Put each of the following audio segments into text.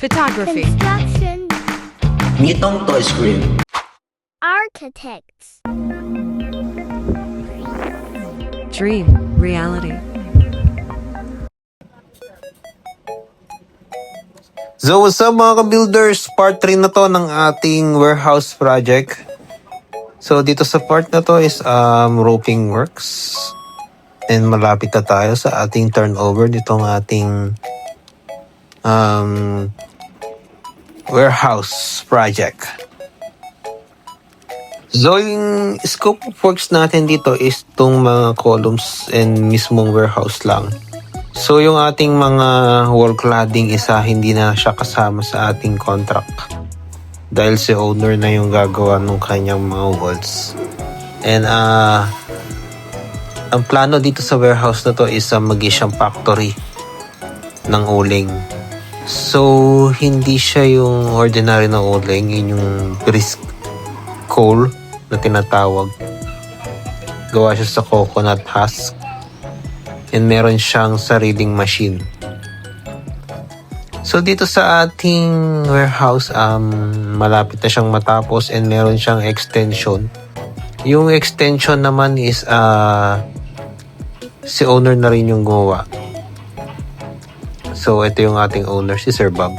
Photography. Construction. Nitong Toy Screen. Architects. Dream. Reality. So what's up mga ka-builders? Part 3 na to ng ating warehouse project. So dito sa part na to is roofing works. And malapit na tayo sa ating turnover nitong ating warehouse project. So yung scope of works natin dito is itong mga columns and mismong warehouse lang. So yung ating mga wall cladding isa hindi na siya kasama sa ating contract. Dahil si owner na yung gagawa ng kanyang mga walls. And ang plano dito sa warehouse na to is mag-siyang factory ng uling. So hindi siya yung ordinary na uling, yun yung brisk coal na tinatawag. Gawa siya sa coconut husk. And meron siyang sariling machine. So dito sa ating warehouse, malapit na siyang matapos and meron siyang extension. Yung extension naman is si owner na rin yung gumawa. So ito yung ating owner, si Sir Bob.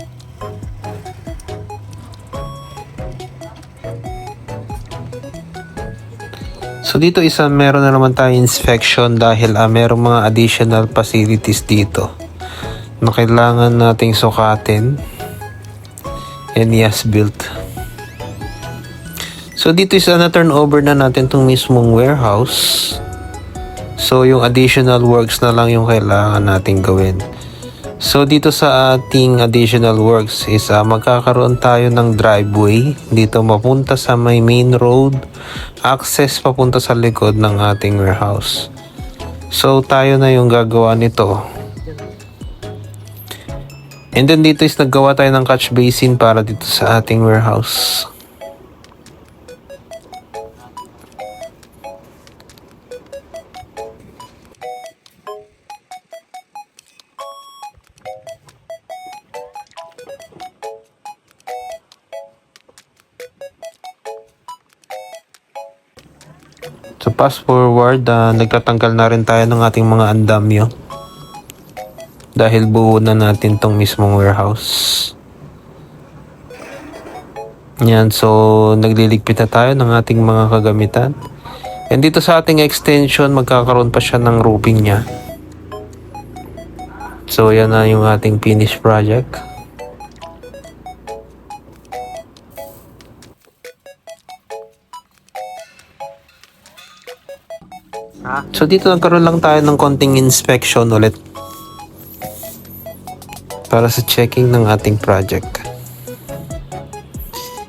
So dito meron na naman tayong inspection dahil merong mga additional facilities dito na kailangan nating sukatin and yes built. So dito na turnover na natin itong mismong warehouse. So yung additional works na lang yung kailangan nating gawin. So dito sa ating additional works is magkakaroon tayo ng driveway dito mapunta sa may main road, access papunta sa likod ng ating warehouse. So tayo na yung gagawa nito. And then dito is naggawa tayo ng catch basin para dito sa ating warehouse. So fast forward, nagtatanggal na rin tayo ng ating mga andamyo. Dahil buo na natin tong mismong warehouse. Yan, so nagliligpit na tayo ng ating mga kagamitan. And dito sa ating extension, magkakaroon pa siya ng roofing niya. So yan na yung ating finished project. So dito nagkaroon lang tayo ng konting inspection ulit para sa checking ng ating project.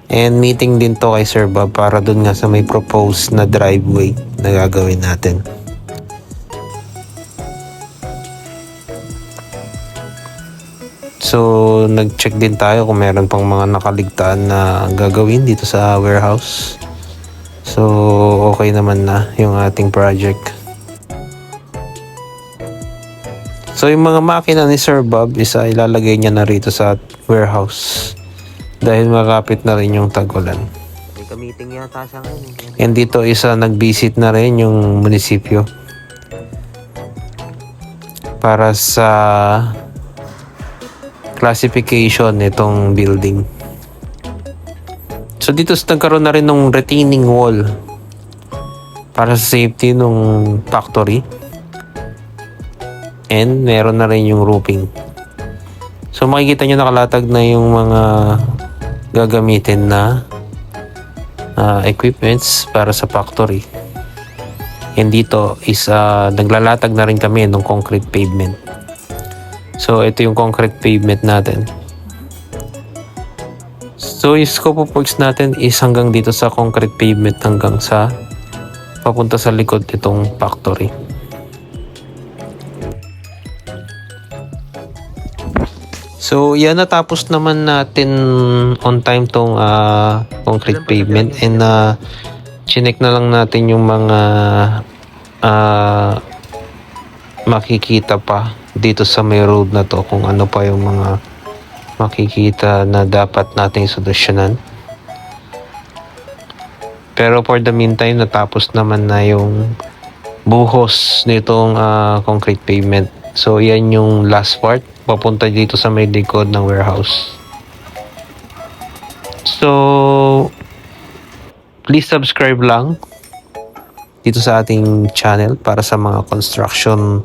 And meeting din to kay Sir Bob para dun nga sa may proposed na driveway na gagawin natin. So nag-check din tayo kung meron pang mga nakaligtaan na gagawin dito sa warehouse. So, okay naman na yung ating project. So, yung mga makina ni Sir Bob is ilalagay niya na rito sa warehouse. Dahil malapit na rin yung tag-ulan. May ka-meeting yata siya ngayon. And dito nag-visit na rin yung munisipyo. Para sa classification nitong building. So dito nagkaroon na rin ng retaining wall para sa safety ng factory. And meron na rin yung roofing. So makikita nyo nakalatag na yung mga gagamitin na equipments para sa factory. And dito is naglalatag na rin kami ng concrete pavement. So ito yung concrete pavement natin. So, yung scope of works natin is hanggang dito sa concrete pavement hanggang sa papunta sa likod itong factory. So, yan natapos naman natin on time tong concrete pavement and chinek na lang natin yung mga makikita pa dito sa may road na to kung ano pa yung mga makikita na dapat nating solusyonan. Pero for the meantime, natapos naman na yung buhos nitong concrete pavement. So, yan yung last part. Papunta dito sa may likod ng warehouse. So, please subscribe lang dito sa ating channel para sa mga construction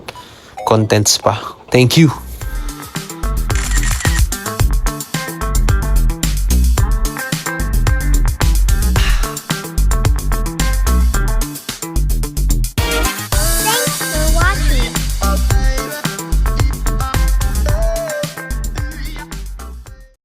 contents pa. Thank you!